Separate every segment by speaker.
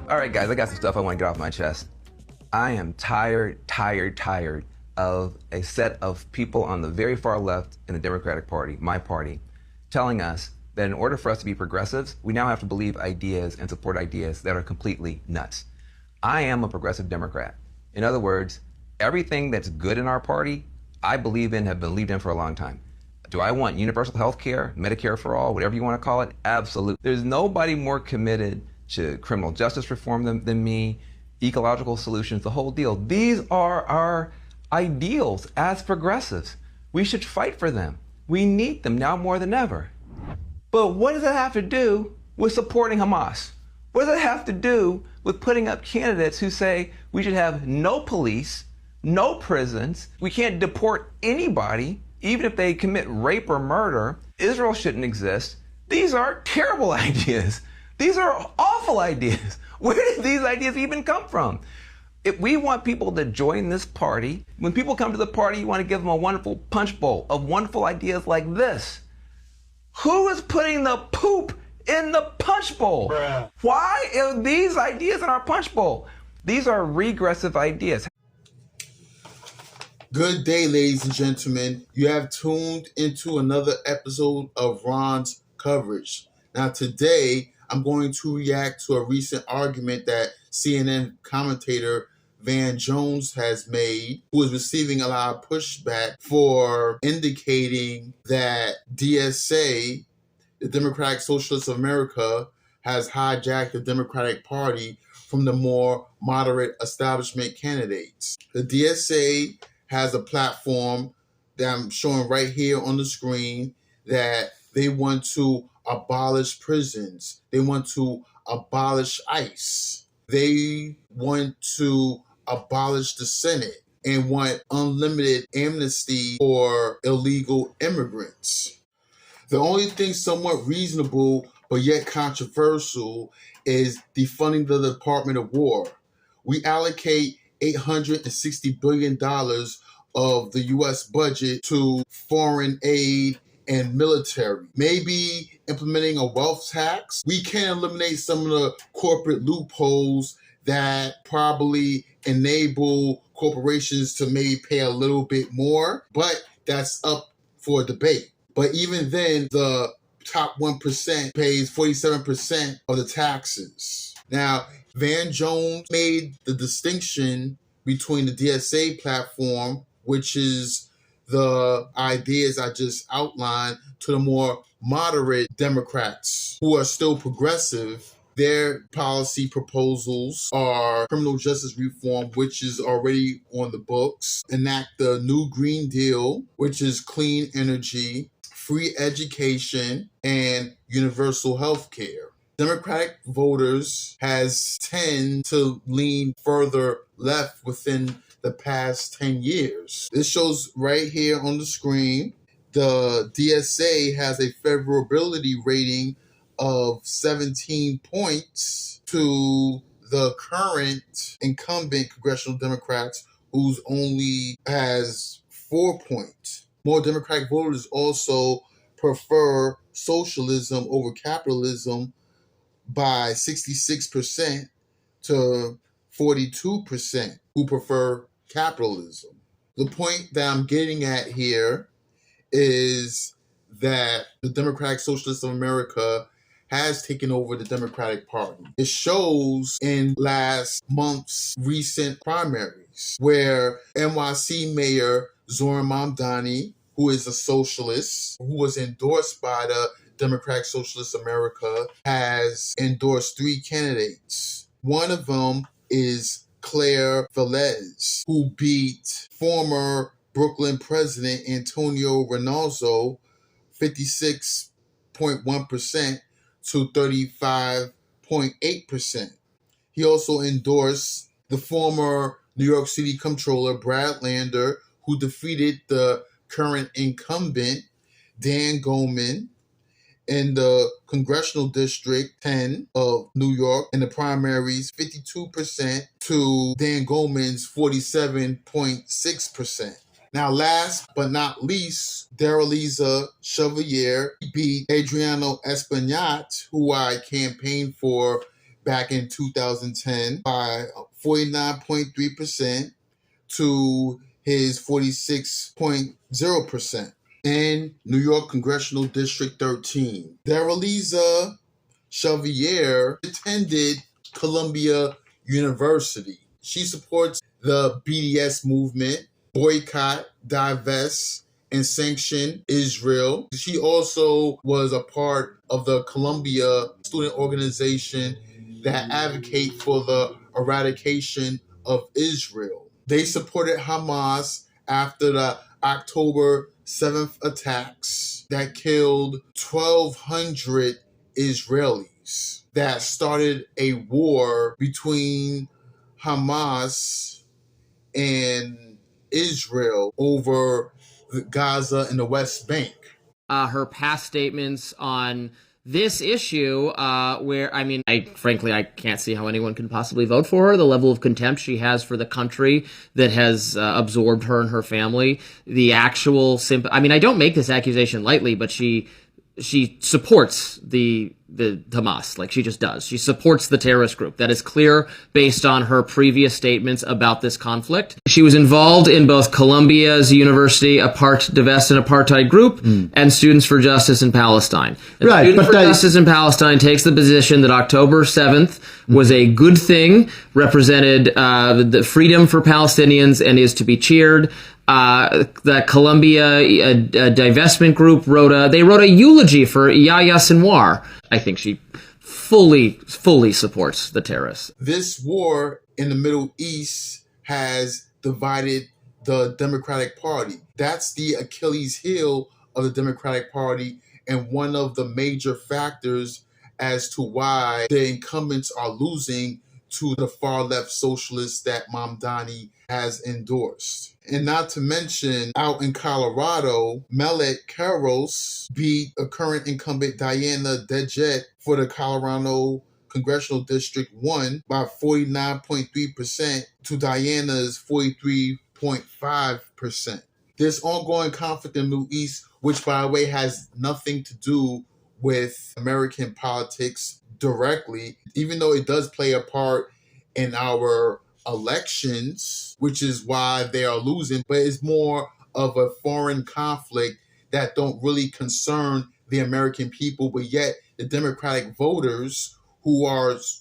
Speaker 1: All right, guys, I got some stuff I want to get off my chest. I am tired of a set of people on the very far left in the Democratic Party, my party, telling us that in order for us to be progressives, we now have to believe ideas and support ideas that are completely nuts. I am a progressive Democrat. In other words, everything that's good in our party, I believe in, have believed in for a long time. Do I want universal health care, Medicare for all, whatever you want to call it? Absolutely. There's nobody more committed to criminal justice reform than me, ecological solutions, the whole deal. These are our ideals as progressives. We should fight for them. We need them now more than ever. But what does that have to do with supporting Hamas? What does that have to do with putting up candidates who say we should have no police, no prisons, we can't deport anybody, even if they commit rape or murder, Israel shouldn't exist? These are terrible ideas. These are awful ideas. Where did these ideas even come from? If we want people to join this party, when people come to the party, you want to give them a wonderful punch bowl of wonderful ideas like this. Who is putting the poop in the punch bowl? Bruh. Why are these ideas in our punch bowl? These are regressive ideas.
Speaker 2: Good day, ladies and gentlemen. You have tuned into another episode of Ron's coverage. Now, today, I'm going to react to a recent argument that CNN commentator Van Jones has made, who is receiving a lot of pushback for indicating that DSA, the Democratic Socialists of America, has hijacked the Democratic Party from the more moderate establishment candidates. The DSA has a platform that I'm showing right here on the screen that they want to abolish prisons. They want to abolish ICE. They want to abolish the Senate and want unlimited amnesty for illegal immigrants. The only thing somewhat reasonable but yet controversial is defunding the Department of War. We allocate $860 billion of the U.S. budget to foreign aid and military. Maybe implementing a wealth tax. We can eliminate some of the corporate loopholes that probably enable corporations to maybe pay a little bit more, but that's up for debate. But even then, the top 1% pays 47% of the taxes. Now, Van Jones made the distinction between the DSA platform, which is the ideas I just outlined, to the more moderate Democrats who are still progressive. Their policy proposals are criminal justice reform, which is already on the books, enact the new Green Deal, which is clean energy, free education, and universal health care. Democratic voters has tend to lean further left within the past 10 years. This shows right here on the screen. The DSA has a favorability rating of 17 points to the current incumbent congressional Democrats, who's only has 4 points. More Democratic voters also prefer socialism over capitalism by 66% to 42% who prefer capitalism. The point that I'm getting at here is that the Democratic Socialists of America has taken over the Democratic Party. It shows in last month's recent primaries, where NYC Mayor Zohran Mamdani, who is a socialist, who was endorsed by the Democratic Socialists of America, has endorsed 3 candidates. One of them is Claire Velez, who beat former Brooklyn President Antonio Reynoso 56.1% to 35.8%. He also endorsed the former New York City Comptroller Brad Lander, who defeated the current incumbent Dan Goldman in the Congressional District 10 of New York in the primaries, 52% to Dan Goldman's 47.6%. Now, last but not least, Daraliza Chevalier beat Adriano Espaillat, who I campaigned for back in 2010 by 49.3% to his 46.0%. And New York Congressional District 13. Daraliza Chevier attended Columbia University. She supports the BDS movement, boycott, divest, and sanction Israel. She also was a part of the Columbia student organization that advocate for the eradication of Israel. They supported Hamas after the October 7th attacks that killed 1,200 Israelis, that started a war between Hamas and Israel over Gaza and the West Bank.
Speaker 3: Her past statements on this issue, where, I mean, frankly, I can't see how anyone can possibly vote for her. The level of contempt she has for the country that has absorbed her and her family, the actual I mean, I don't make this accusation lightly, but she supports the Hamas, like she just does. She supports the terrorist group. That is clear based on her previous statements about this conflict. She was involved in both Columbia's University Divest and Apartheid group and Students for Justice in Palestine. And Students for Justice in Palestine takes the position that October 7th was a good thing, represented the freedom for Palestinians, and is to be cheered. The Columbia divestment group wrote a eulogy for Yahya Sinwar. I think she fully supports the terrorists.
Speaker 2: This war in the Middle East has divided the Democratic Party. That's the Achilles heel of the Democratic Party, and one of the major factors as to why the incumbents are losing to the far left socialists that Mamdani has endorsed. And not to mention, out in Colorado, Melet Karos beat a current incumbent Diana Dejet for the Colorado Congressional District 1 by 49.3% to Diana's 43.5%. This ongoing conflict in the Middle East, which by the way has nothing to do with American politics directly, even though it does play a part in our elections, which is why they are losing, but it's more of a foreign conflict that don't really concern the American people, but yet the Democratic voters who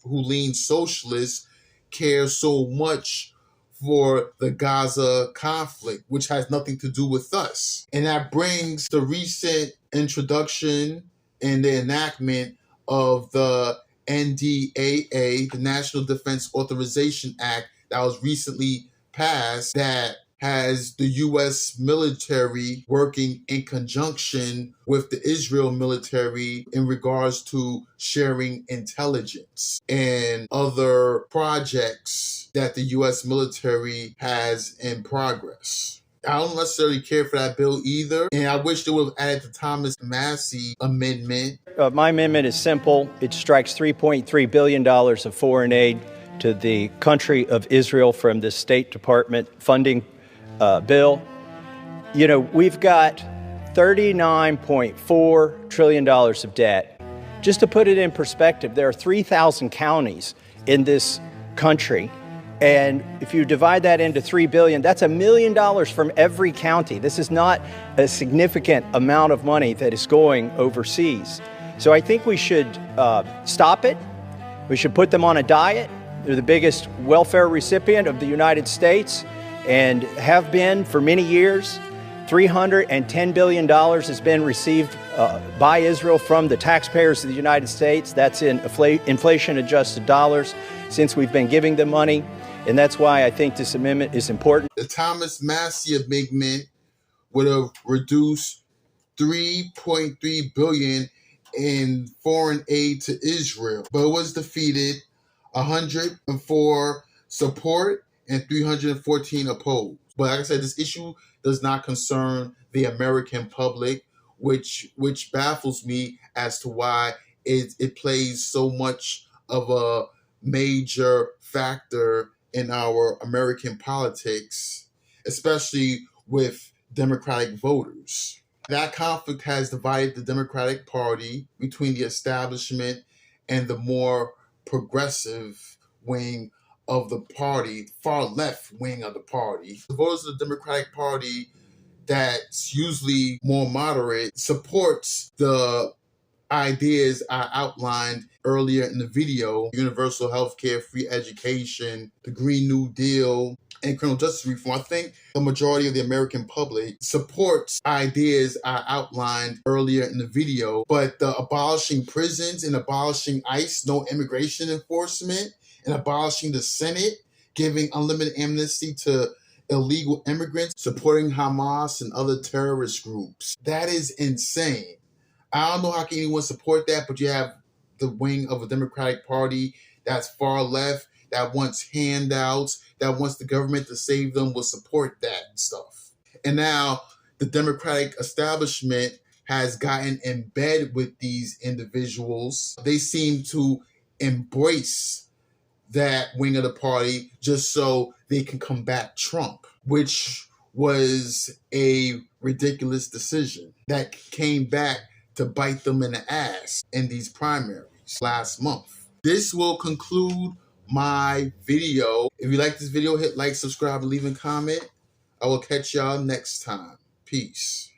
Speaker 2: lean socialist care so much for the Gaza conflict, which has nothing to do with us. And that brings the recent introduction and the enactment of the NDAA, the National Defense Authorization Act, that was recently passed, that has the U.S. military working in conjunction with the Israel military in regards to sharing intelligence and other projects that the U.S. military has in progress. I don't necessarily care for that bill either, and I wish they would have added the Thomas Massie amendment.
Speaker 4: My amendment is simple. It strikes $3.3 billion of foreign aid to the country of Israel from the State Department funding bill. You know, we've got $39.4 trillion of debt. Just to put it in perspective, there are 3,000 counties in this country. And if you divide that into $3 billion, that's $1 million from every county. This is not a significant amount of money that is going overseas. So I think we should stop it. We should put them on a diet. They're the biggest welfare recipient of the United States and have been for many years. $310 billion has been received by Israel from the taxpayers of the United States. That's in inflation-adjusted dollars since we've been giving them money. And that's why I think this amendment is important.
Speaker 2: The Thomas Massie amendment would have reduced $3.3 billion in foreign aid to Israel, but it was defeated. 104 support and 314 opposed. But like I said, this issue does not concern the American public, which baffles me as to why it plays so much of a major factor in our American politics, especially with Democratic voters. That conflict has divided the Democratic Party between the establishment and the more progressive wing of the party, far left wing of the party. The voters of the Democratic Party that's usually more moderate supports the ideas I outlined earlier in the video: universal health care, free education, the Green New Deal, and criminal justice reform. I think the majority of the American public supports ideas I outlined earlier in the video, but the abolishing prisons and abolishing ICE, no immigration enforcement, and abolishing the Senate, giving unlimited amnesty to illegal immigrants, supporting Hamas and other terrorist groups. That is insane. I don't know how can anyone support that, but you have the wing of a Democratic Party that's far left, that wants handouts, that wants the government to save them, will support that stuff. And now the Democratic establishment has gotten in bed with these individuals. They seem to embrace that wing of the party just so they can combat Trump, which was a ridiculous decision that came back to bite them in the ass in these primaries last month. This will conclude my video. If you like this video, hit like, subscribe, and leave a comment. I will catch y'all next time. Peace.